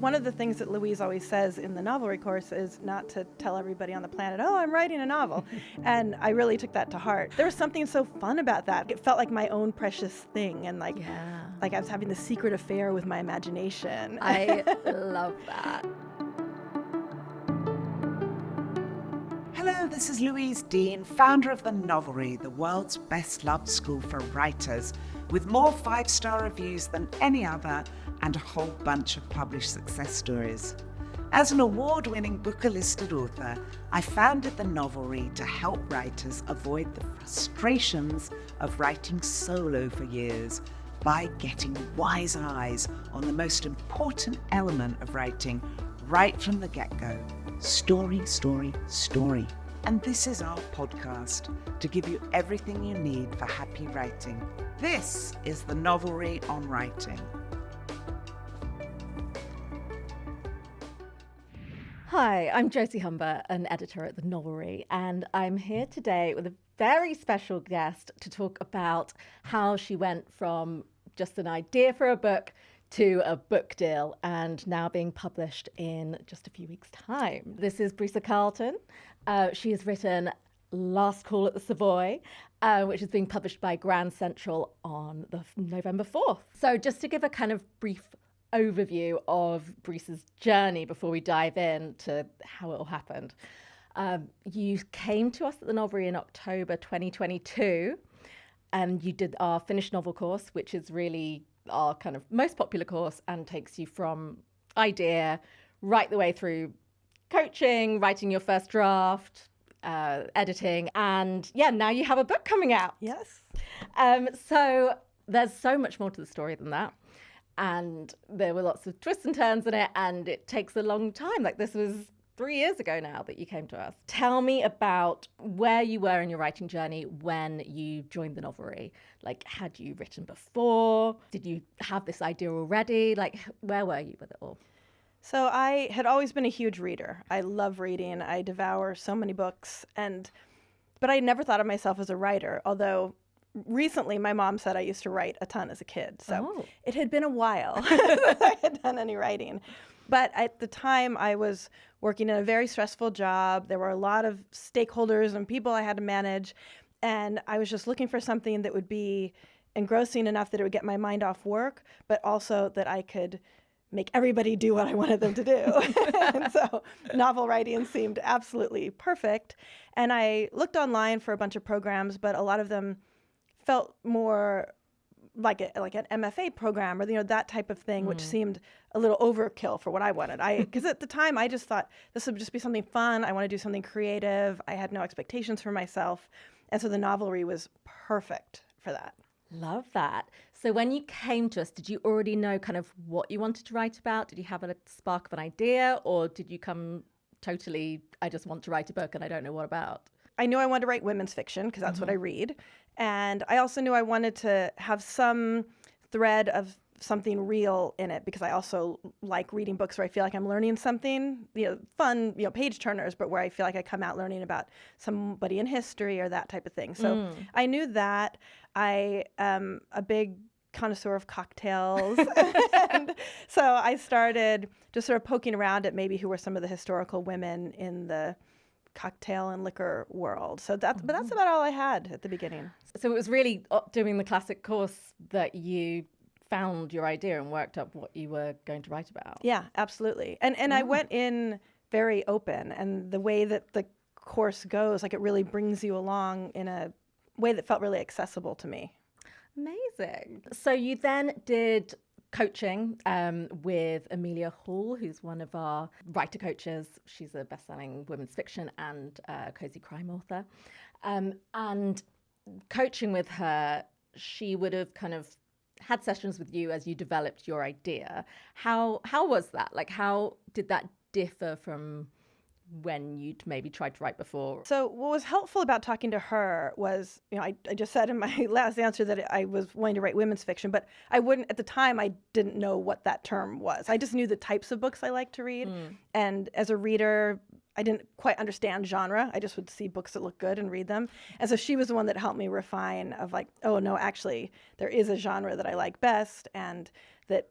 One of the things that Louise always says in the Novelry course is not to tell everybody on the planet, oh, I'm writing a novel. And I really took that to heart. There was something so fun about that. It felt like my own precious thing, and like I was having this secret affair with my imagination. I love that. Hello, this is Louise Dean, founder of the Novelry, the world's best-loved school for writers, with more 5-star reviews than any other and a whole bunch of published success stories. As an award-winning Booker-listed author, I founded the Novelry to help writers avoid the frustrations of writing solo for years by getting wise eyes on the most important element of writing right from the get-go. Story, story, story. And this is our podcast to give you everything you need for happy writing. This is the Novelry on Writing. Hi, I'm Josie Humber, an editor at the Novelry, and I'm here today with a very special guest to talk about how she went from just an idea for a book to a book deal and now being published in just a few weeks' time. This is Brisa Carleton. She has written Last Call at the Savoy, which is being published by Grand Central on November 4th. So just to give a kind of brief overview of Brisa's journey before we dive into how it all happened. You came to us at the Novelry in October 2022, and you did our finished novel course, which is really our kind of most popular course and takes you from idea right the way through coaching, writing your first draft, editing, and now you have a book coming out. Yes. So there's so much more to the story than that. And there were lots of twists and turns in it, and it takes a long time. Like, this was 3 years ago now that you came to us. Tell me about where you were in your writing journey when you joined the Novelry. Like, had you written before? Did you have this idea already? Like, where were you with it all? So I had always been a huge reader. I love reading. I devour so many books, but I never thought of myself as a writer, although recently my mom said I used to write a ton as a kid. So It had been a while that I had done any writing. But at the time I was working in a very stressful job. There were a lot of stakeholders and people I had to manage. And I was just looking for something that would be engrossing enough that it would get my mind off work, but also that I could make everybody do what I wanted them to do. And so novel writing seemed absolutely perfect. And I looked online for a bunch of programs, but a lot of them felt more like an MFA program or that type of thing, which seemed a little overkill for what I wanted. Because at the time I just thought this would just be something fun. I want to do something creative. I had no expectations for myself, and so the Novelry was perfect for that. Love that. So when you came to us, did you already know kind of what you wanted to write about? Did you have a spark of an idea, or did you come totally, I just want to write a book and I don't know what about? I knew I wanted to write women's fiction because that's what I read. And I also knew I wanted to have some thread of something real in it because I also like reading books where I feel like I'm learning something, fun, page turners, but where I feel like I come out learning about somebody in history or that type of thing. So I knew that. I am a big connoisseur of cocktails. And so I started just sort of poking around at maybe who were some of the historical women in the cocktail and liquor world. So that's about all I had at the beginning. So it was really doing the classic course that you found your idea and worked up what you were going to write about. Yeah, absolutely. And I went in very open, and the way that the course goes, like, it really brings you along in a way that felt really accessible to me. Amazing. So you then did coaching with Amelia Hall, who's one of our writer coaches. She's a best-selling women's fiction and cozy crime author. And coaching with her, she would have kind of had sessions with you as you developed your idea. How was that? Like, how did that differ from when you'd maybe tried to write before? So what was helpful about talking to her was, I just said in my last answer that I was wanting to write women's fiction, but at the time, I didn't know what that term was. I just knew the types of books I like to read. And as a reader, I didn't quite understand genre. I just would see books that look good and read them. And so she was the one that helped me refine of like, oh no, actually, there is a genre that I like best, and that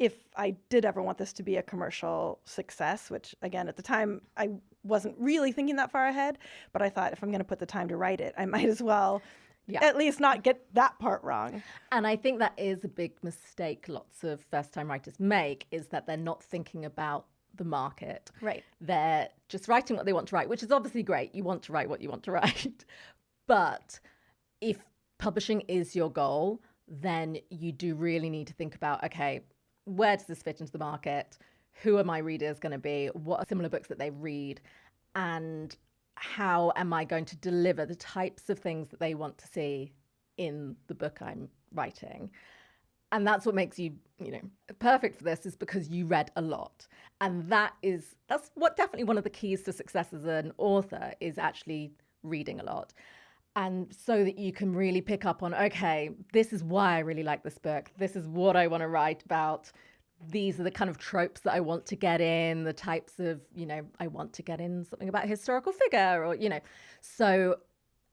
if I did ever want this to be a commercial success, which again, at the time, I wasn't really thinking that far ahead, but I thought if I'm going to put the time to write it, I might as well at least not get that part wrong. And I think that is a big mistake lots of first-time writers make, is that they're not thinking about the market. Right. They're just writing what they want to write, which is obviously great. You want to write what you want to write. But if publishing is your goal, then you do really need to think about, okay, where does this fit into the market? Who are my readers going to be? What are similar books that they read? And how am I going to deliver the types of things that they want to see in the book I'm writing? And that's what makes you, perfect for this, is because you read a lot. And that's what definitely one of the keys to success as an author, is actually reading a lot. And so that you can really pick up on, okay, this is why I really like this book. This is what I want to write about. These are the kind of tropes that I want to get in, the types of, I want to get in something about a historical figure, or, So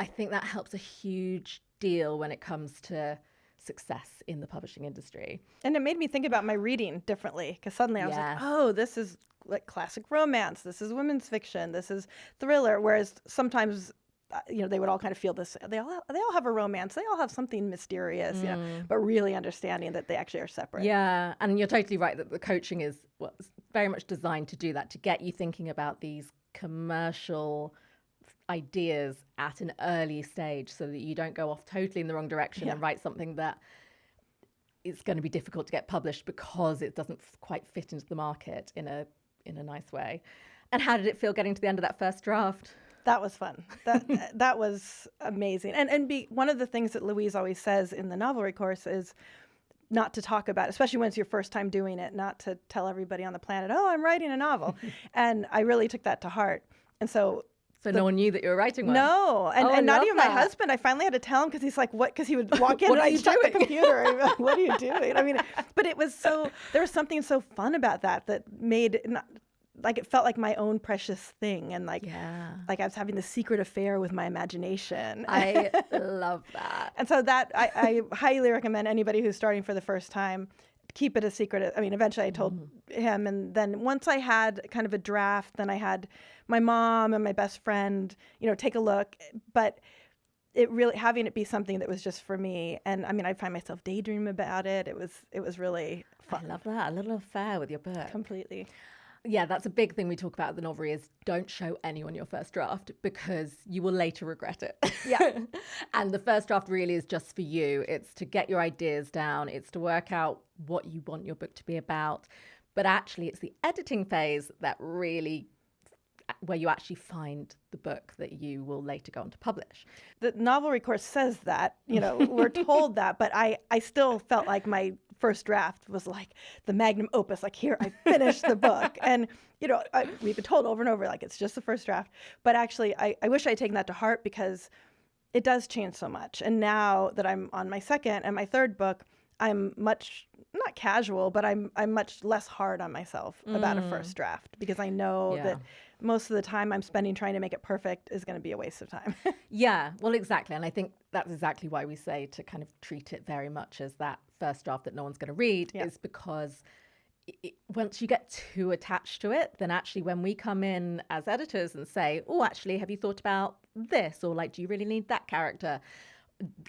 I think that helps a huge deal when it comes to success in the publishing industry. And it made me think about my reading differently, because suddenly I was like, oh, this is like classic romance. This is women's fiction. This is thriller. Whereas sometimes they would all kind of feel this. They all have a romance. They all have something mysterious, but really understanding that they actually are separate. Yeah, and you're totally right that the coaching is very much designed to do that, to get you thinking about these commercial ideas at an early stage, so that you don't go off totally in the wrong direction and write something that is going to be difficult to get published because it doesn't quite fit into the market in a nice way. And how did it feel getting to the end of that first draft? That was fun. That was amazing. And one of the things that Louise always says in the Novelry course is not to talk about, especially when it's your first time doing it, not to tell everybody on the planet, oh, I'm writing a novel. And I really took that to heart. And so no one knew that you were writing one? No. And not even my husband. I finally had to tell him, because he's like, what? Because he would walk in and I'd check the computer. Like, what are you doing? I mean, but it was there was something so fun about that made it it felt like my own precious thing, and like I was having this secret affair with my imagination. I love that. And so that I highly recommend anybody who's starting for the first time, keep it a secret. I mean, eventually I told him, and then once I had kind of a draft, then I had my mom and my best friend, take a look. But it really, having it be something that was just for me, and I mean, I find myself daydreaming about it. It was really fun. I love that, a little affair with your book. Completely. Yeah, that's a big thing we talk about at the Novelry, is don't show anyone your first draft, because you will later regret it. Yeah. And the first draft really is just for you. It's to get your ideas down. It's to work out what you want your book to be about. But actually, it's the editing phase that really, where you actually find the book that you will later go on to publish. The Novelry course says that, we're told that, but I still felt like my first draft was like the magnum opus, like, here, I finished the book. And, we've been told over and over, like, it's just the first draft. But actually, I wish I had taken that to heart, because it does change so much. And now that I'm on my second and my third book, I'm much, not casual, but I'm much less hard on myself about a first draft, because I know that most of the time I'm spending trying to make it perfect is going to be a waste of time. Yeah, well, exactly. And I think that's exactly why we say to kind of treat it very much as that first draft that no one's going to read, is because once you get too attached to it, then actually when we come in as editors and say, oh, actually, have you thought about this? Or like, do you really need that character?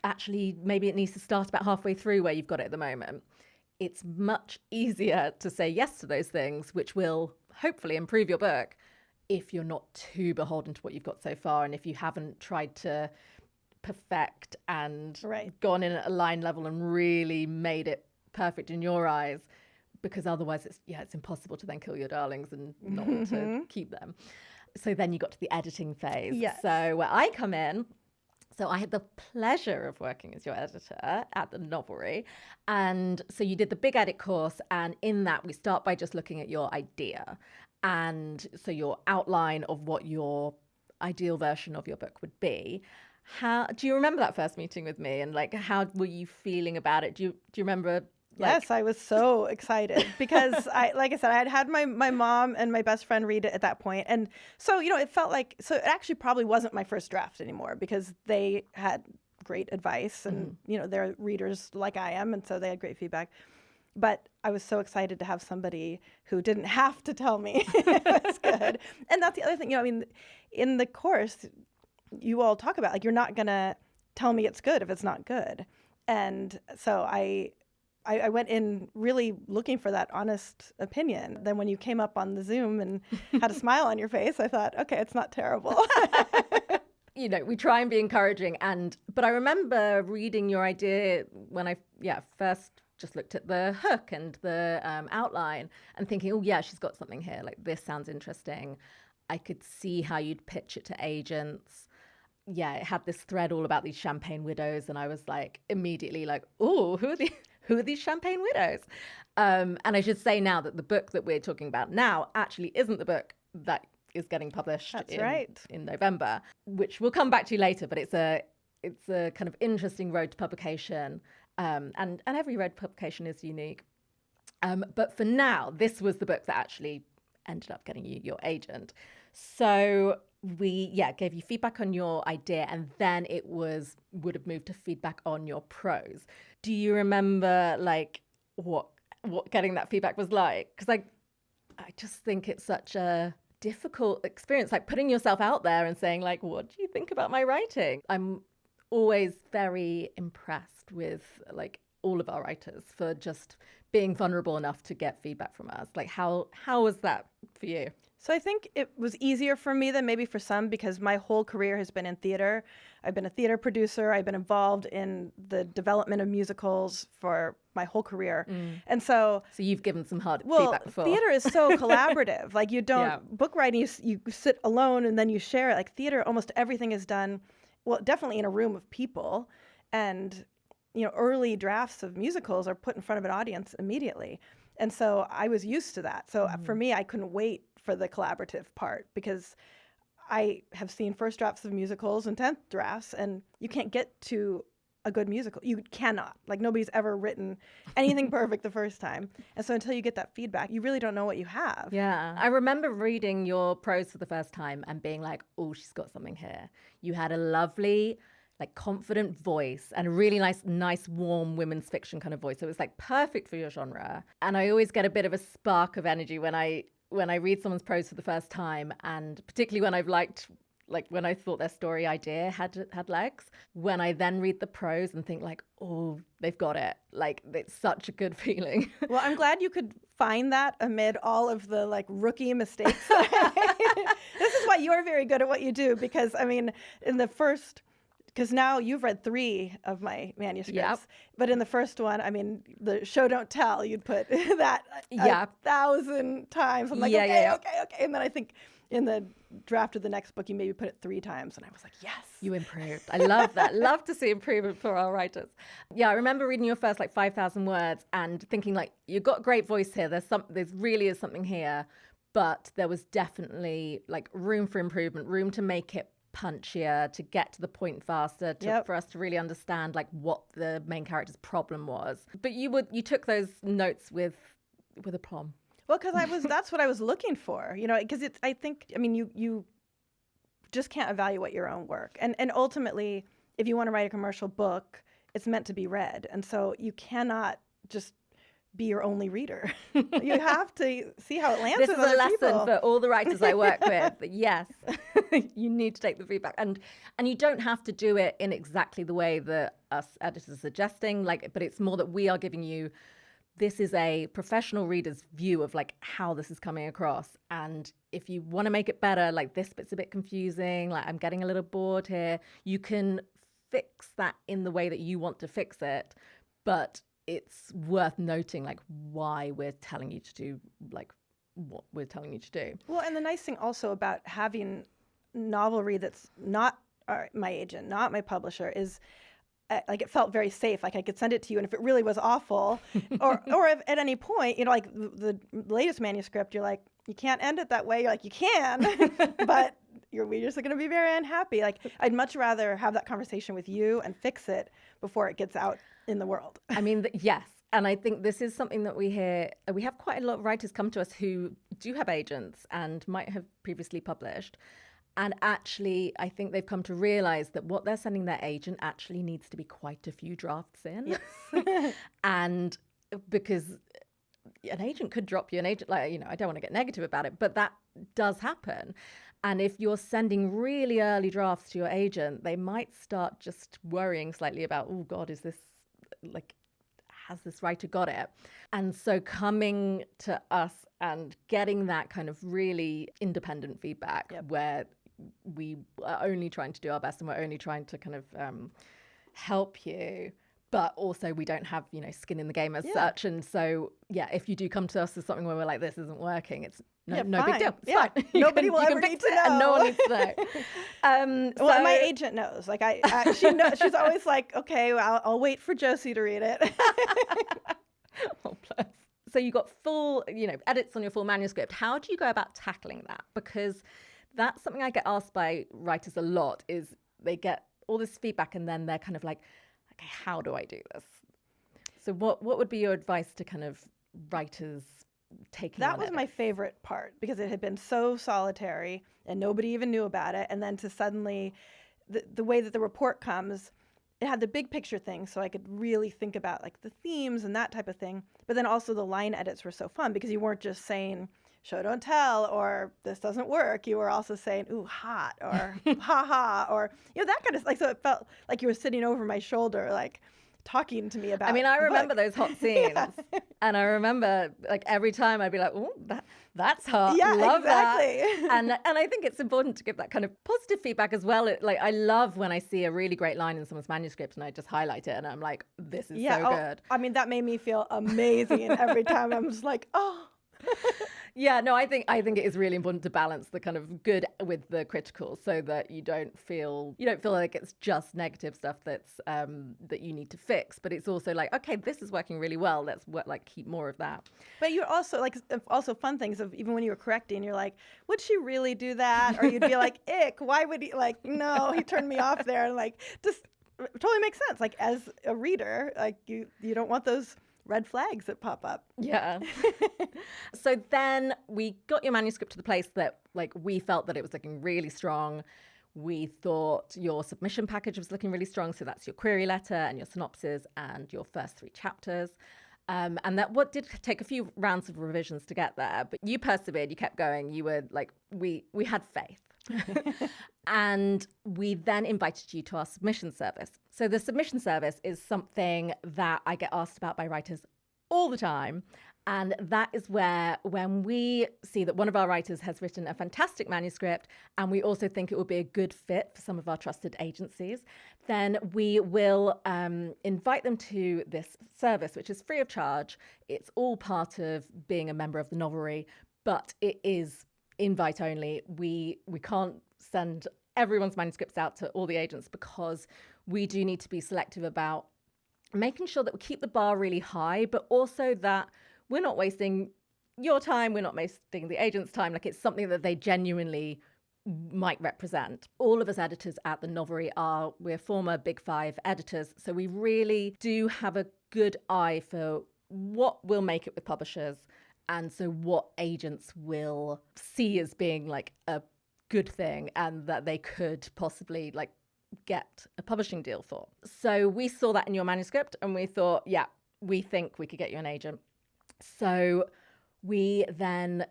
Actually, maybe it needs to start about halfway through where you've got it at the moment. It's much easier to say yes to those things, which will hopefully improve your book, if you're not too beholden to what you've got so far, and if you haven't tried to perfect and gone in at a line level and really made it perfect in your eyes, because otherwise it's impossible to then kill your darlings and not to keep them. So then you got to the editing phase. Yes. So where I come in, so I had the pleasure of working as your editor at the Novelry. And so you did the big edit course, and in that we start by just looking at your idea. And so your outline of what your ideal version of your book would be. How do you remember that first meeting with me, and like, how were you feeling about it? Do you remember? Yes, I was so excited, because like I said, I had my mom and my best friend read it at that point. And so, it felt like, so it actually probably wasn't my first draft anymore, because they had great advice, and, they're readers like I am. And so they had great feedback. But I was so excited to have somebody who didn't have to tell me it was good. And that's the other thing, I mean, in the course, you all talk about, like, you're not going to tell me it's good if it's not good. And so I went in really looking for that honest opinion. Then when you came up on the Zoom and had a smile on your face, I thought, okay, it's not terrible. We try and be encouraging. But I remember reading your idea when I first just looked at the hook and the outline and thinking, oh, yeah, she's got something here. Like, this sounds interesting. I could see how you'd pitch it to agents. Yeah, it had this thread all about these champagne widows. And I was like, immediately like, oh, who are these champagne widows? And I should say now that the book that we're talking about now actually isn't the book that is getting published in November, which we'll come back to later. But it's a kind of interesting road to publication. And every road to publication is unique. But for now, this was the book that actually ended up getting you your agent. So we gave you feedback on your idea, and then it would have moved to feedback on your prose. Do you remember like what getting that feedback was like? Because I just think it's such a difficult experience, like putting yourself out there and saying like, what do you think about my writing? I'm always very impressed with like all of our writers for just being vulnerable enough to get feedback from us. Like how was that for you? So I think it was easier for me than maybe for some, because my whole career has been in theater. I've been a theater producer. I've been involved in the development of musicals for my whole career. And so you've given some hard feedback before. Theater is so collaborative. Like you don't, book writing, you sit alone and then you share it. Like theater, almost everything is done, well, definitely in a room of people. And, early drafts of musicals are put in front of an audience immediately. And so I was used to that. So for me, I couldn't wait for the collaborative part, because I have seen first drafts of musicals and 10th drafts, and you can't get to a good musical. You cannot. Like nobody's ever written anything perfect the first time. And so until you get that feedback, you really don't know what you have. Yeah. I remember reading your prose for the first time and being like, oh, she's got something here. You had a lovely, like confident voice and a really nice, warm women's fiction kind of voice. So it was like perfect for your genre. And I always get a bit of a spark of energy when I read someone's prose for the first time, and particularly when I've liked, like when I thought their story idea had legs. When I then read the prose and think like, oh, they've got it. Like it's such a good feeling. Well, I'm glad you could find that amid all of the like rookie mistakes. This is why you're very good at what you do, because I mean, because now you've read 3 of my manuscripts, but in the first one, I mean, the show don't tell, you'd put that 1,000 times. I'm like, okay. And then I think in the draft of the next book, you maybe put it 3 times. And I was like, yes. You improved. I love that. Love to see improvement for our writers. Yeah, I remember reading your first like 5,000 words and thinking like, you've got a great voice here. There really is something here. But there was definitely like room for improvement, room to make it punchier, to get to the point faster, for us to really understand like what the main character's problem was. But you took those notes with aplomb. Well, because that's what I was looking for, because I think you just can't evaluate your own work, and ultimately, if you want to write a commercial book, it's meant to be read, and so you cannot just be your only reader. You have to see how it lands. This is a lesson for all the writers I work with. Yes, you need to take the feedback, and you don't have to do it in exactly the way that us editors are suggesting. But it's more that we are giving you. This is a professional reader's view of like how this is coming across, and if you want to make it better, like this bit's a bit confusing. Like I'm getting a little bored here. You can fix that in the way that you want to fix it, but it's worth noting like why we're telling you to do like what we're telling you to do. Well, and the nice thing also about having Novelry that's not my agent, not my publisher, is like it felt very safe. Like I could send it to you, and if it really was awful, or if at any point, like the latest manuscript, you're like, you can't end it that way. You're like, you can, but your readers are going to be very unhappy. Like I'd much rather have that conversation with you and fix it before it gets out in the world. I mean, yes. And I think this is something that we hear. We have quite a lot of writers come to us who do have agents and might have previously published. And actually, I think they've come to realize that what they're sending their agent actually needs to be quite a few drafts in. Yes. And because an agent could drop you. An agent, like, I don't want to get negative about it, but that does happen. And if you're sending really early drafts to your agent, they might start just worrying slightly about, oh God, is this like, has this writer got it? And so coming to us and getting that kind of really independent feedback, where we are only trying to do our best and we're only trying to kind of help you, but also we don't have, skin in the game as such. And so, if you do come to us with something where we're like, this isn't working, it's no big deal. It's fine. Nobody will ever need to know. And no one needs to know. Well, my agent knows. Like, she knows. She's always like, okay, well, I'll wait for Josie to read it. Oh, bless. So you got full, edits on your full manuscript. How do you go about tackling that? Because that's something I get asked by writers a lot, is they get all this feedback and then they're kind of like, okay, how do I do this? So what would be your advice to kind of writers taking that? Was my favorite part, because it had been so solitary and nobody even knew about it. And then to suddenly, the way that the report comes, it had the big picture thing, so I could really think about like the themes and that type of thing. But then also the line edits were so fun, because you weren't just saying show don't tell or this doesn't work. You were also saying ooh hot or ha ha or that kind of like, so it felt like you were sitting over my shoulder like talking to me about. I mean, I remember those hot scenes, and I remember like every time I'd be like, oh, that's hot. Yeah, love exactly. that. And I think it's important to give that kind of positive feedback as well. Like, I love when I see a really great line in someone's manuscript and I just highlight it and I'm like, this is so good. I mean, that made me feel amazing. And every time I'm just like, oh. Yeah, no, I think it is really important to balance the kind of good with the critical, so that you don't feel like it's just negative stuff that's that you need to fix, but it's also like, okay, this is working really well. Let's keep more of that. But you're also also fun things of even when you were correcting, you're like, would she really do that? Or you'd be like, ick, why would he, like, no, he turned me off there, and like just totally makes sense. Like as a reader, like you don't want those red flags that pop up. Yeah. So then we got your manuscript to the place that like we felt that it was looking really strong. We thought your submission package was looking really strong. So that's your query letter and your synopsis and your first 3 chapters. And that what did take a few rounds of revisions to get there, but you persevered, you kept going. You were like, we had faith. And we then invited you to our submission service. So the submission service is something that I get asked about by writers all the time. And that is where, when we see that one of our writers has written a fantastic manuscript and we also think it would be a good fit for some of our trusted agencies, then we will invite them to this service, which is free of charge. It's all part of being a member of the Novelry, but it is invite only. We can't send everyone's manuscripts out to all the agents, because we do need to be selective about making sure that we keep the bar really high, but also that we're not wasting your time, we're not wasting the agent's time. Like, it's something that they genuinely might represent. All of us editors at the Novelry we're former Big 5 editors, so we really do have a good eye for what will make it with publishers, and so what agents will see as being like a good thing and that they could possibly like get a publishing deal for. So we saw that in your manuscript and we thought, yeah, we think we could get you an agent. So we then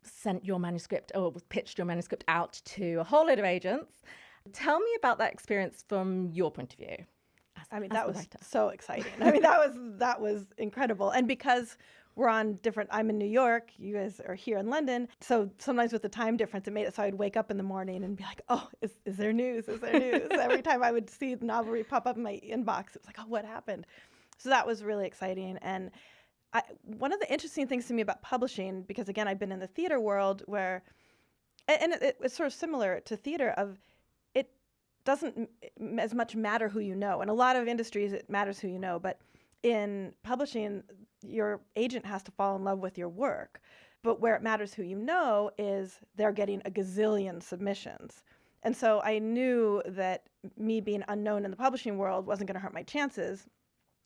sent your manuscript, or pitched your manuscript out to a whole load of agents. Tell me about that experience from your point of view. That was so exciting. That was incredible. And because we're on different, I'm in New York, you guys are here in London. So sometimes with the time difference, it made it so I'd wake up in the morning and be like, oh, is there news? Is there news? Every time I would see the Novelry pop up in my inbox, it was like, oh, what happened? So that was really exciting. And one of the interesting things to me about publishing, because again, I've been in the theater world where, and it's sort of similar to theater, of it doesn't as much matter who you know. In a lot of industries, it matters who you know, but in publishing, your agent has to fall in love with your work. But where it matters who you know is they're getting a gazillion submissions. And so I knew that me being unknown in the publishing world wasn't going to hurt my chances.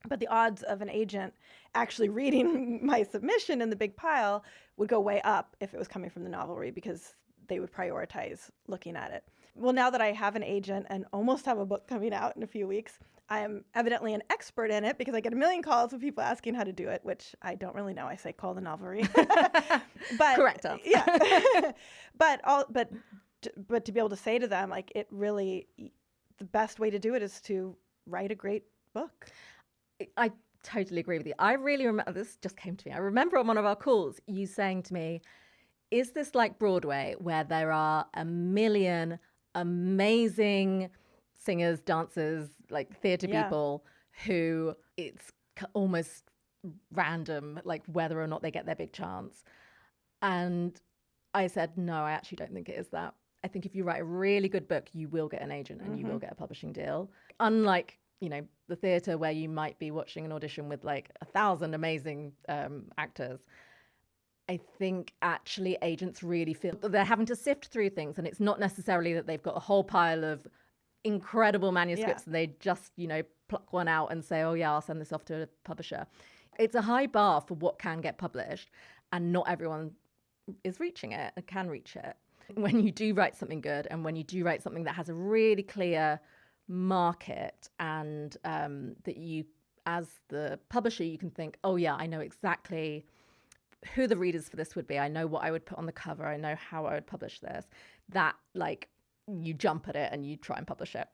But the odds of an agent actually reading my submission in the big pile would go way up if it was coming from the Novelry, because they would prioritize looking at it. Well, now that I have an agent and almost have a book coming out in a few weeks, I am evidently an expert in it because I get a million calls of people asking how to do it, which I don't really know. I say call the Novelry. But correct answer. Yeah. but to be able to say to them, like, it really, the best way to do it is to write a great book. I totally agree with you. I really remember, this just came to me. I remember on one of our calls, you saying to me, is this like Broadway where there are a million amazing singers, dancers, like theatre people who it's almost random, like whether or not they get their big chance? And I said, no, I actually don't think it is that. I think if you write a really good book, you will get an agent and you will get a publishing deal. Unlike, the theatre where you might be watching an audition with like 1,000 amazing actors. I think actually agents really feel that they're having to sift through things, and it's not necessarily that they've got a whole pile of incredible manuscripts and they just, pluck one out and say, oh yeah, I'll send this off to a publisher. It's a high bar for what can get published, and not everyone is reaching it and can reach it. When you do write something good, and when you do write something that has a really clear market, and that you, as the publisher, you can think, oh yeah, I know exactly who the readers for this would be. I know what I would put on the cover. I know how I would publish this. That, like, you jump at it and you try and publish it.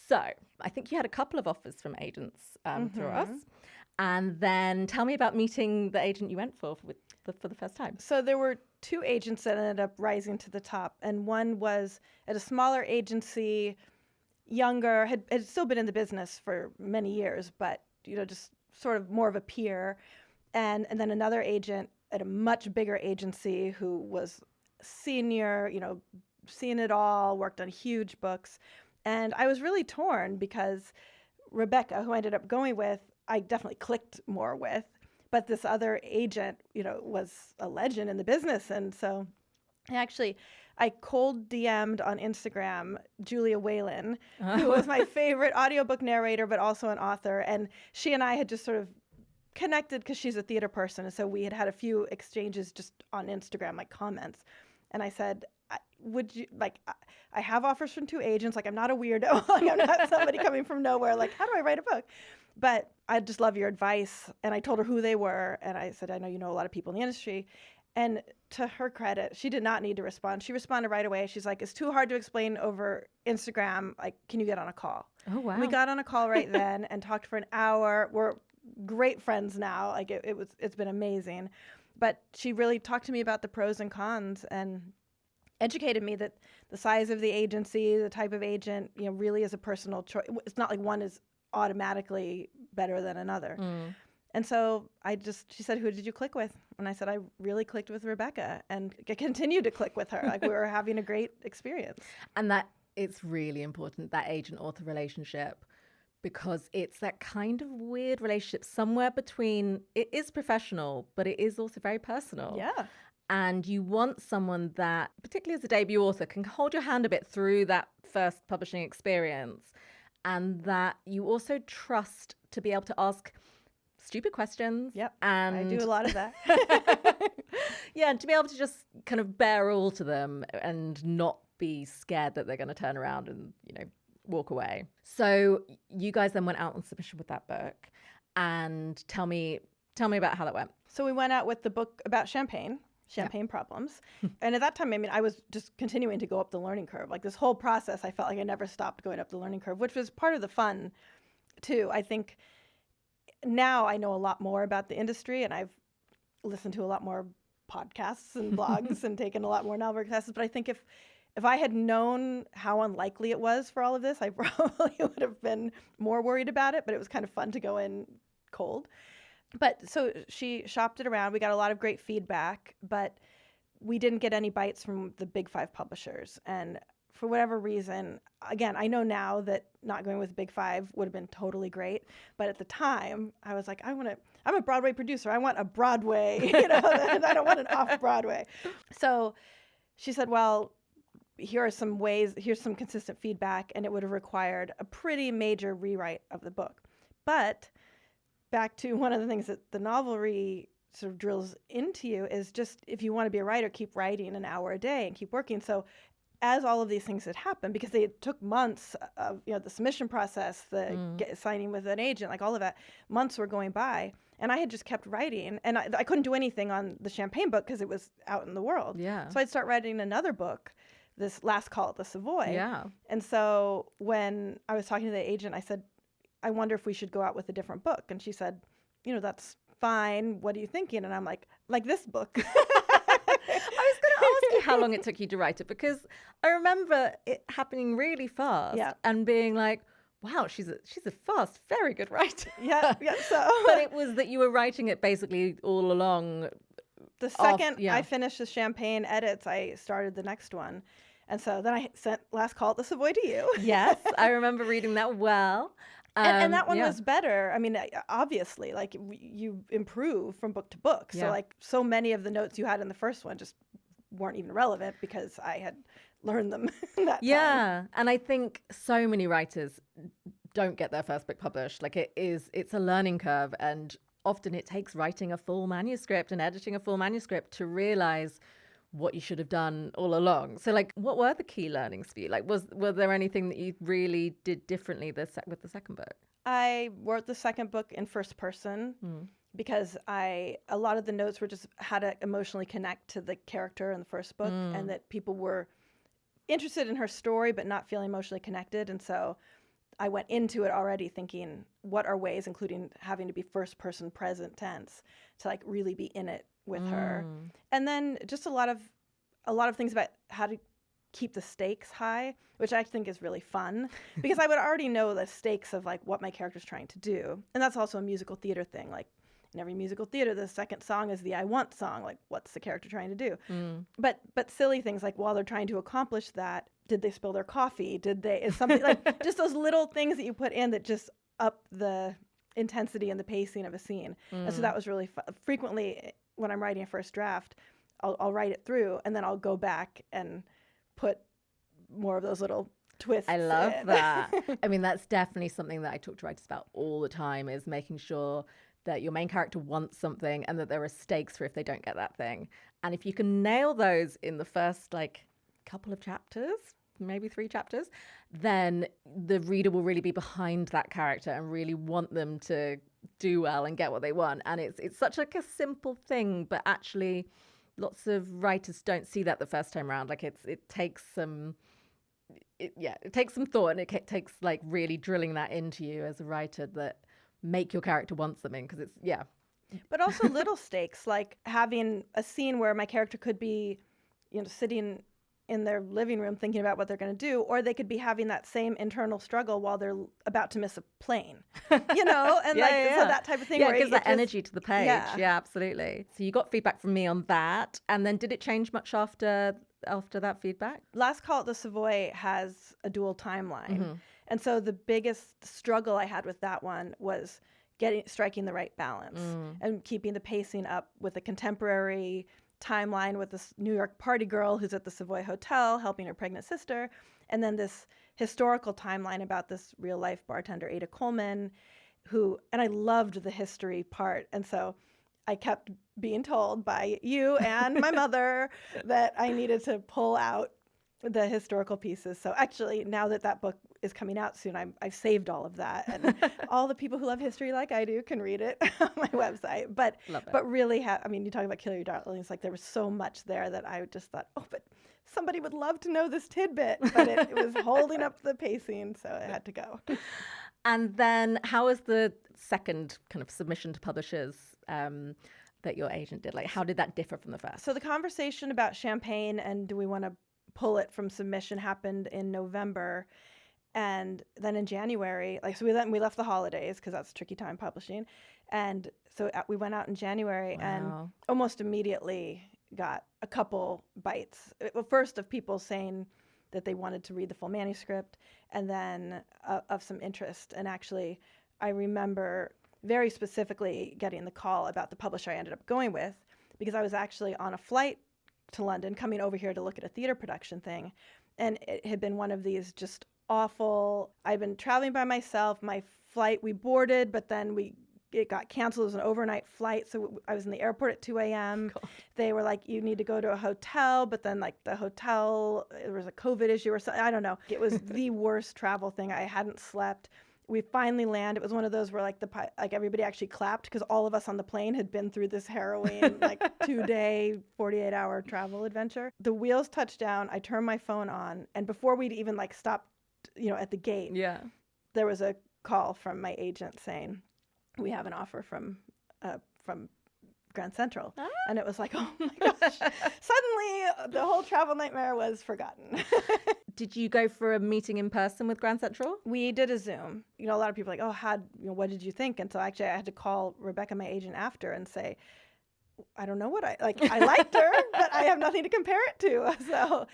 So I think you had a couple of offers from agents through us. And then tell me about meeting the agent you went for the first time. So there were two agents that ended up rising to the top. And one was at a smaller agency, younger, had still been in the business for many years, but, just sort of more of a peer. And then another agent at a much bigger agency who was senior, seen it all, worked on huge books. And I was really torn because Rebecca, who I ended up going with, I definitely clicked more with. But this other agent, was a legend in the business. And so I cold DM'd on Instagram Julia Whalen, who was my favorite audiobook narrator, but also an author. And she and I had just sort of connected because she's a theater person. And so we had a few exchanges just on Instagram, like comments. And I said, would you, I have offers from two agents. Like, I'm not a weirdo. Like, I'm not somebody coming from nowhere. Like, how do I write a book? But I just love your advice. And I told her who they were. And I said, I know you know a lot of people in the industry. And to her credit, she did not need to respond. She responded right away. She's like, it's too hard to explain over Instagram. Like, can you get on a call? Oh, wow. And we got on a call right then and talked for an hour. We're great friends now. Like, it's been amazing. But she really talked to me about the pros and cons and educated me that the size of the agency, the type of agent, really is a personal choice. It's not like one is automatically better than another. And so she said, who did you click with? And I said, I really clicked with Rebecca, and I continued to click with her. Like, we were having a great experience. And that it's really important, that agent-author relationship, because it's that kind of weird relationship somewhere between, it is professional, but it is also very personal. Yeah. And you want someone that, particularly as a debut author, can hold your hand a bit through that first publishing experience, and that you also trust to be able to ask stupid questions. Yep. And I do a lot of that. Yeah, and to be able to just kind of bear all to them and not be scared that they're going to turn around and, walk away. So you guys then went out on submission with that book, and tell me about how that went. So we went out with the book about champagne problems. And at that time, I was just continuing to go up the learning curve. Like, this whole process, I felt like I never stopped going up the learning curve, which was part of the fun too. I think now I know a lot more about the industry, and I've listened to a lot more podcasts and blogs and taken a lot more Novelry classes. But I think if I had known how unlikely it was for all of this, I probably would have been more worried about it. But it was kind of fun to go in cold. But so she shopped it around. We got a lot of great feedback, but we didn't get any bites from the big 5 publishers. And for whatever reason, again, I know now that not going with big 5 would have been totally great. But at the time, I was like, I'm a Broadway producer. I want a Broadway, and I don't want an off-Broadway. So she said, well, here's some consistent feedback, and it would have required a pretty major rewrite of the book. But back to one of the things that the Novelry sort of drills into you is just, if you want to be a writer, keep writing an hour a day and keep working. So as all of these things had happened, because they took months of, the submission process, signing with an agent, like all of that, months were going by. And I had just kept writing, and I couldn't do anything on the Champagne book because it was out in the world. Yeah. So I'd start writing another book, this Last Call at the Savoy. Yeah. And so when I was talking to the agent, I said, I wonder if we should go out with a different book. And she said, that's fine. What are you thinking? And I'm like this book. I was going to ask you how long it took you to write it, because I remember it happening really fast and being like, wow, she's a fast, very good writer. Yeah. So, but it was that you were writing it basically all along. The second I finished the Champagne edits, I started the next one, and so then I sent Last Call at the Savoy to you. Yes, I remember reading that well. And that one was better. I mean, obviously, like you improve from book to book. So like so many of the notes you had in the first one just weren't even relevant because I had learned them that time. And I think so many writers don't get their first book published. Like it's a learning curve, and often it takes writing a full manuscript and editing a full manuscript to realize what you should have done all along. So like, what were the key learnings for you? Like, were there anything that you really did differently with the second book? I wrote the second book in first person because a lot of the notes were just how to emotionally connect to the character in the first book, and that people were interested in her story but not feeling emotionally connected. And so I went into it already thinking, what are ways, including having to be first person present tense, to like really be in it with her. And then just a lot of things about how to keep the stakes high, which I think is really fun because I would already know the stakes of like what my character's trying to do. And that's also a musical theater thing. Like in every musical theater, the second song is the I want song. Like, what's the character trying to do? But silly things like while they're trying to accomplish that, did they spill their coffee? Is something like just those little things that you put in that just up the intensity and the pacing of a scene. And so that was really fun. Frequently when I'm writing a first draft, I'll write it through and then I'll go back and put more of those little twists. I love that. I mean, that's definitely something that I talk to writers about all the time, is making sure that your main character wants something and that there are stakes for if they don't get that thing. And if you can nail those in the first like couple of chapters, maybe 3 chapters, then the reader will really be behind that character and really want them to do well and get what they want. And it's such like a simple thing, but actually lots of writers don't see that the first time around. Like it takes some thought, and it takes like really drilling that into you as a writer that make your character want something, because but also little stakes, like having a scene where my character could be sitting in their living room thinking about what they're going to do, or they could be having that same internal struggle while they're about to miss a plane, and so that type of thing. Yeah, it gives that energy to the page. Yeah, absolutely. So you got feedback from me on that, and then did it change much after that feedback? Last Call at the Savoy has a dual timeline, and so the biggest struggle I had with that one was striking the right balance and keeping the pacing up with a contemporary timeline with this New York party girl who's at the Savoy Hotel helping her pregnant sister, and then this historical timeline about this real life bartender, Ada Coleman, and I loved the history part. And so I kept being told by you and my mother that I needed to pull out the historical pieces. So actually, now that book is coming out soon, I've saved all of that, and all the people who love history like I do can read it on my website. But really, you talk about Kill Your Darlings, like there was so much there that I just thought, but somebody would love to know this tidbit, but it was holding up the pacing, so it had to go. And then how was the second kind of submission to publishers that your agent did? Like, how did that differ from the first? So the conversation about Champagne and do we want to pull it from submission happened in November. And then in January, we left the holidays because that's a tricky time publishing. And so we went out in January and almost immediately got a couple bites. First of people saying that they wanted to read the full manuscript, and then of some interest. And actually, I remember very specifically getting the call about the publisher I ended up going with, because I was actually on a flight to London coming over here to look at a theater production thing. And it had been one of these just awful, I'd been traveling by myself. My flight, we boarded, but then we it got canceled. It was an overnight flight. So I was in the airport at 2 a.m. God. They were like, you need to go to a hotel, but then like the hotel, there was a COVID issue or something. I don't know. It was the worst travel thing. I hadn't slept. We finally land. It was one of those where like everybody actually clapped because all of us on the plane had been through this harrowing like 2-day, 48-hour travel adventure. The wheels touched down. I turned my phone on, and before we'd even like stopped, at the gate, there was a call from my agent saying, "We have an offer from Grand Central." And it was like, oh my gosh. Suddenly the whole travel nightmare was forgotten. Did you go for a meeting in person with Grand Central? We did a Zoom. A lot of people are like, oh, what did you think? And so actually I had to call Rebecca, my agent, after and say, I don't know what I liked her, but I have nothing to compare it to. So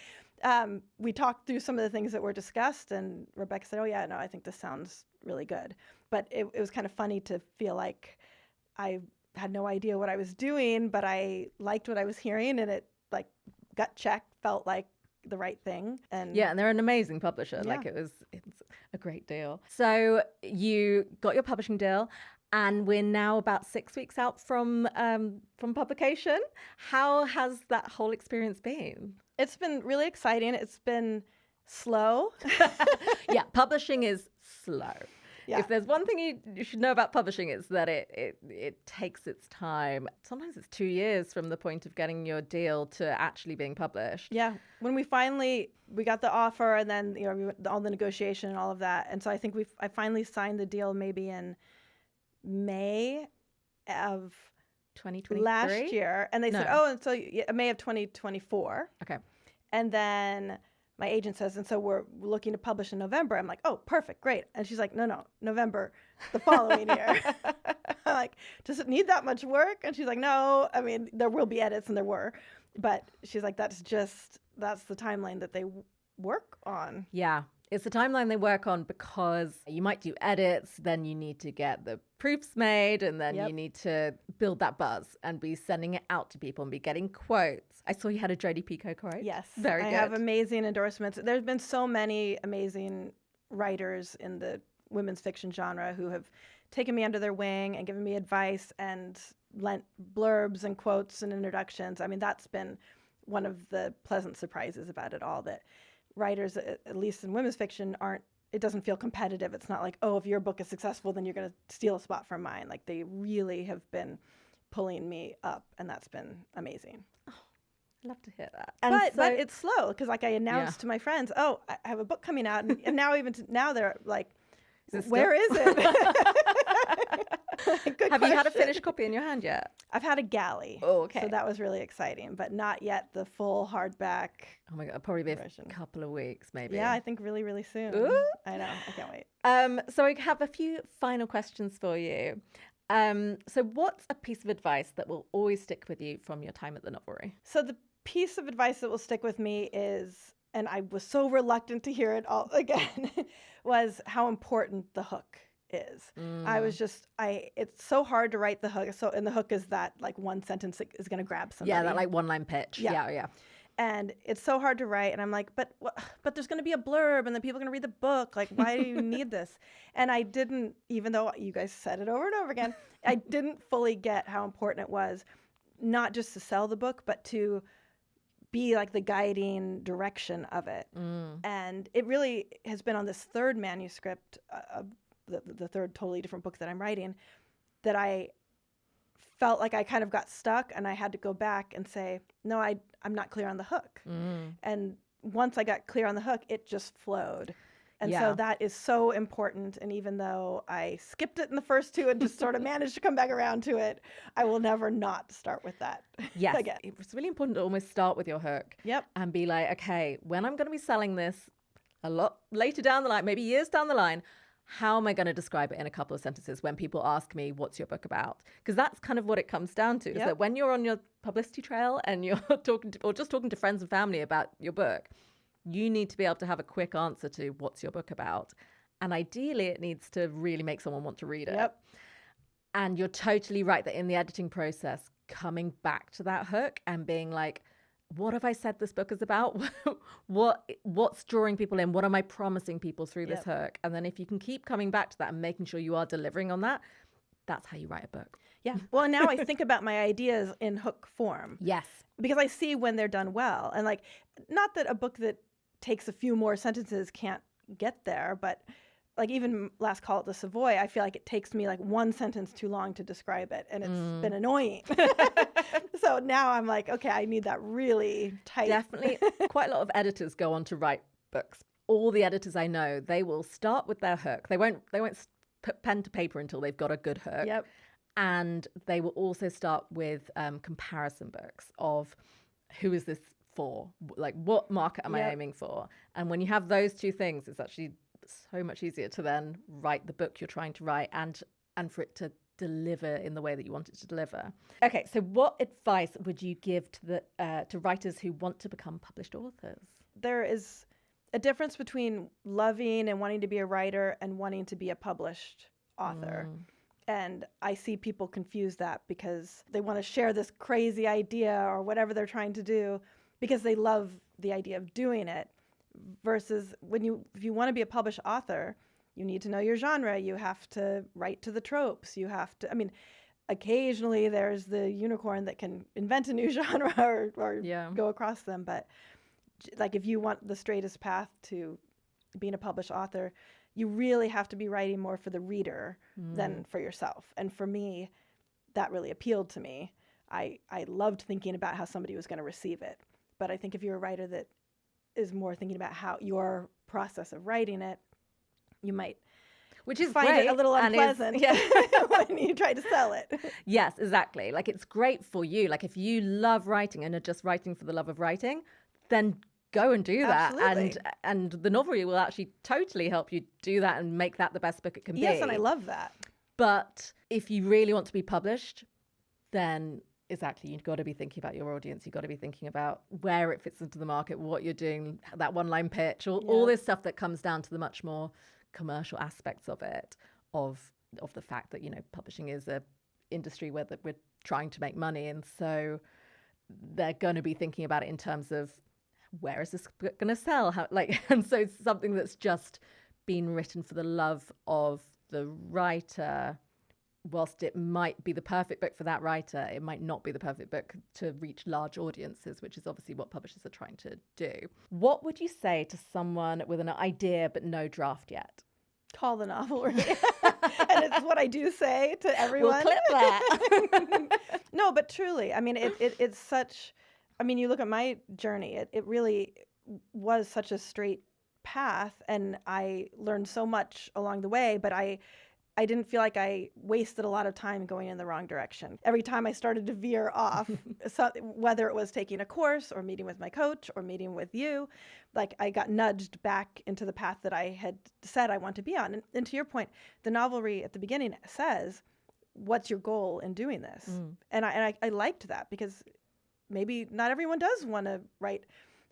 we talked through some of the things that were discussed, and Rebecca said, oh yeah, no, I think this sounds really good. But it was kind of funny to feel like I had no idea what I was doing, but I liked what I was hearing, and it like gut check felt like the right thing. And they're an amazing publisher. Yeah. Like it's a great deal. So you got your publishing deal, and we're now about 6 weeks out from publication. How has that whole experience been? It's been really exciting. It's been slow. Yeah, publishing is slow. Yeah. If there's one thing you should know about publishing, it's that it takes its time. Sometimes it's 2 years from the point of getting your deal to actually being published. Yeah. When we got the offer, and then all the negotiation and all of that, and so I think I finally signed the deal maybe in May of 2023 last year, and they said, oh, and so May of 2024. Okay. And then my agent says, and so we're looking to publish in November. I'm like, oh, perfect, great. And she's like, no, November the following year. I'm like, does it need that much work? And she's like, no, I mean, there will be edits, and there were. But she's like, that's the timeline that they work on. Yeah. It's the timeline they work on because you might do edits, then you need to get the proofs made, and then you need to build that buzz and be sending it out to people and be getting quotes. I saw you had a Jodi Picoult quote. Yes. Very good. I have amazing endorsements. There's been so many amazing writers in the women's fiction genre who have taken me under their wing and given me advice and lent blurbs and quotes and introductions. I mean, that's been one of the pleasant surprises about it all, that writers, at least in women's fiction, it doesn't feel competitive. It's not like, oh, if your book is successful, then you're going to steal a spot from mine. Like, they really have been pulling me up, and that's been amazing. Oh, I love to hear that. But it's slow, because like I announced to my friends, oh, I have a book coming out, and now now they're like, where is it? Have you had a finished copy in your hand yet? I've had a galley. Oh, okay. So that was really exciting, but not yet the full hardback. Oh my God, probably be version. a couple of weeks maybe. Yeah, I think really, really soon. Ooh. I know, I can't wait. So I have a few final questions for you. So what's a piece of advice that will always stick with you from your time at the Novelry? So the piece of advice that will stick with me is, and I was so reluctant to hear it all again, was how important the hook is. It's so hard to write the hook. And the hook is that like one sentence that is going to grab somebody. Yeah, that like one line pitch. Yeah. And it's so hard to write. And I'm like, but there's going to be a blurb, and then people are going to read the book. Like, why do you need this? And I didn't, even though you guys said it over and over again, I didn't fully get how important it was, not just to sell the book, but to be like the guiding direction of it. And it really has been on this third manuscript, the third totally different book that I'm writing, that I felt like I kind of got stuck, and I had to go back and say, no, I'm not clear on the hook. And once I got clear on the hook, it just flowed. And so that is so important. And even though I skipped it in the first two and just sort of managed to come back around to it, I will never not start with that again. It's really important to almost start with your hook. Yep. And be like, okay, when I'm going to be selling this a lot later down the line, maybe years down the line, how am I going to describe it in a couple of sentences when people ask me, what's your book about? Because that's kind of what it comes down to, is that when you're on your publicity trail and you're talking to friends and family about your book, you need to be able to have a quick answer to what's your book about. And ideally, it needs to really make someone want to read it. Yep. And you're totally right that in the editing process, coming back to that hook and being like, what have I said this book is about? What's drawing people in? What am I promising people through this hook? And then if you can keep coming back to that and making sure you are delivering on that, that's how you write a book. Yeah. Well, and now I think about my ideas in hook form. Yes. Because I see when they're done well. And like, not that a book that takes a few more sentences can't get there, but like even Last Call at the Savoy, I feel like it takes me like one sentence too long to describe it, and it's been annoying. So now I'm like, okay, I need that really tight. Definitely. Quite a lot of editors go on to write books. All the editors I know, they will start with their hook. They won't put pen to paper until they've got a good hook. Yep. And they will also start with comparison books of who is this for? Like, what market am I aiming for? And when you have those two things, it's actually so much easier to then write the book you're trying to write and for it to deliver in the way that you want it to deliver. Okay, so what advice would you give to writers who want to become published authors? There is a difference between loving and wanting to be a writer and wanting to be a published author. And I see people confuse that because they want to share this crazy idea or whatever they're trying to do because they love the idea of doing it. Versus if you want to be a published author, you need to know your genre. You have to write to the tropes. You have to, I mean, occasionally there's the unicorn that can invent a new genre or go across them. But like if you want the straightest path to being a published author, you really have to be writing more for the reader than for yourself. And for me, that really appealed to me. I loved thinking about how somebody was going to receive it. But I think if you're a writer that is more thinking about how your process of writing it, you might find it a little unpleasant when you try to sell it. Yes, exactly. Like it's great for you. Like if you love writing and are just writing for the love of writing, then go and do that. Absolutely. And the Novelry will actually totally help you do that and make that the best book it can be. Yes, and I love that. But if you really want to be published, then exactly, you've got to be thinking about your audience. You've got to be thinking about where it fits into the market, what you're doing, that one-line pitch, all this stuff that comes down to the much more commercial aspects of it, of the fact that, you know, publishing is a industry where we're trying to make money. And so they're going to be thinking about it in terms of where is this going to sell? And so it's something that's just been written for the love of the writer. Whilst it might be the perfect book for that writer, it might not be the perfect book to reach large audiences, which is obviously what publishers are trying to do. What would you say to someone with an idea but no draft yet? Call the Novelry. And it's what I do say to everyone. We'll clip that. No, but truly, I mean, it's such, I mean, you look at my journey, it really was such a straight path, and I learned so much along the way, but I didn't feel like I wasted a lot of time going in the wrong direction. Every time I started to veer off, whether it was taking a course or meeting with my coach or meeting with you, like I got nudged back into the path that I had said I want to be on. And to your point, the Novelry at the beginning says, what's your goal in doing this? And I liked that because maybe not everyone does want to write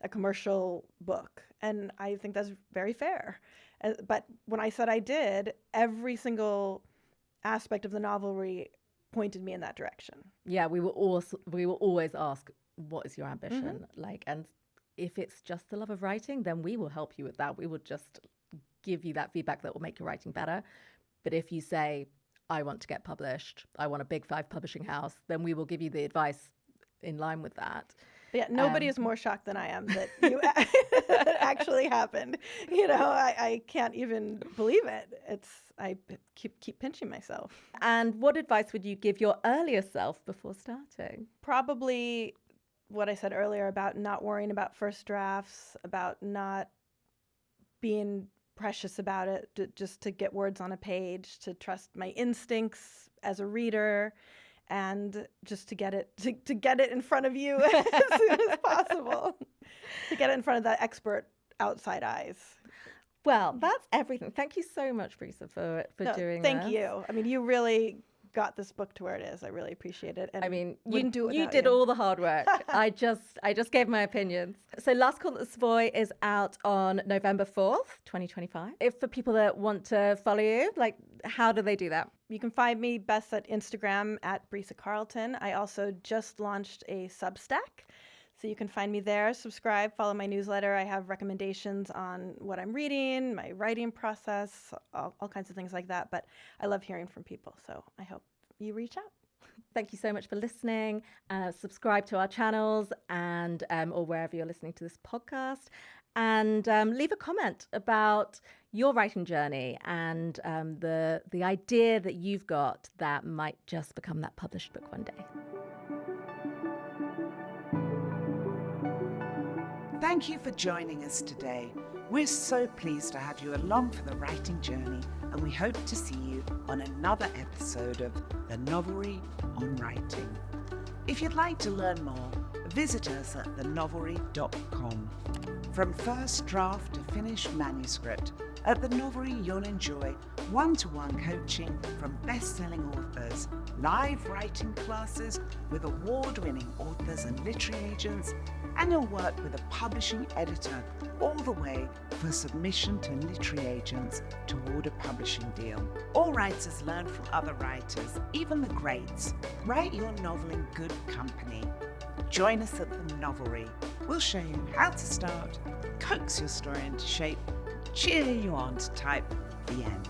a commercial book. And I think that's very fair. But when I said I did, every single aspect of the Novelry pointed me in that direction. Yeah, we will always ask, what is your ambition? And if it's just the love of writing, then we will help you with that. We will just give you that feedback that will make your writing better. But if you say, I want to get published, I want a big 5 publishing house, then we will give you the advice in line with that. Yeah, nobody is more shocked than I am that you actually happened. You know, I can't even believe it. I keep pinching myself. And what advice would you give your earlier self before starting? Probably what I said earlier about not worrying about first drafts, about not being precious about it, just to get words on a page, to trust my instincts as a reader, and just to get it in front of you as soon as possible, to get it in front of that expert outside eyes. Well, that's everything. Thank you so much, Brisa, for doing this. Thank you. I mean, you really got this book to where it is. I really appreciate it. And I mean, you did all the hard work. I just gave my opinions. So Last Call at the Savoy is out on November 4th, 2025. If for people that want to follow you, like, how do they do that? You can find me best at Instagram at Brisa Carleton. I also just launched a Substack, so So you can find me there, subscribe, follow my newsletter. I have recommendations on what I'm reading, my writing process, all kinds of things like that. But I love hearing from people, so I hope you reach out. Thank you so much for listening. Subscribe to our channels and or wherever you're listening to this podcast. And leave a comment about your writing journey and the idea that you've got that might just become that published book one day. Thank you for joining us today. We're so pleased to have you along for the writing journey, and we hope to see you on another episode of The Novelry on Writing. If you'd like to learn more, visit us at thenovelry.com. From first draft to finished manuscript, at The Novelry you'll enjoy one-to-one coaching from best-selling authors, live writing classes with award-winning authors and literary agents, and you'll work with a publishing editor all the way for submission to literary agents toward a publishing deal. All writers learn from other writers, even the greats. Write your novel in good company. Join us at The Novelry. We'll show you how to start, coax your story into shape, cheer you on to type the end.